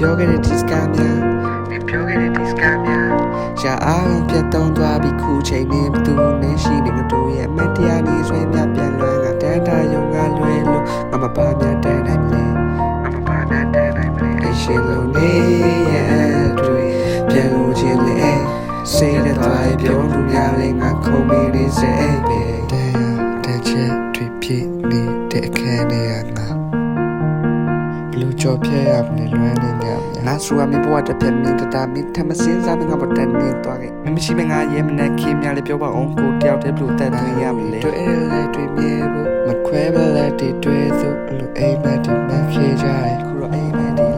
ပြောခဲ့တဲ့ဒီစကားများနေပြောခဲ့တဲ့ဒီစကားများရှာအားလုံးပြတ်သုံးသွားပြီးခုချိန်နဲ့ဘသူနဲ့ရှိနေကတို့ရဲ့မတရားနေဆွေးမြပြန်လွှမ်းကတန်းတာယုံကလွဲလို့ငါမပါမြတန်းနိုင်မလဲငါမပါမြတန်းနိုင်မလဲအရှင်လုံးနေရဲ့တွေ့ပြန်လို့ချင်းလေစေတဲ့သွားပြောလို့များလေငါခုံမေးနေစေပဲတဲ့ချက်တွေ့ဖြစ်နေတဲ့အခန်းနဲ့ငါလူကြောပြရမလဲလွမ်းနေကြငါဆိုရမပေါ်တဲ့ပြန်နေတာမိထမစင်းစားငါပေါ်တန်နေသွားခဲ့မရှိမငါရဲမနဲ့ခင်းများလေပြောပါအောင်ကိုတယောက်တည်းဘလို့တက်သွင်းရမလဲတွေ့ရလေတွေ့မြဲဖို့မခွဲဘဲလေတွေ့စို့လို့အိမ်မက်ဒီမခေကြရခုတော့အိမ်မက်ဒီ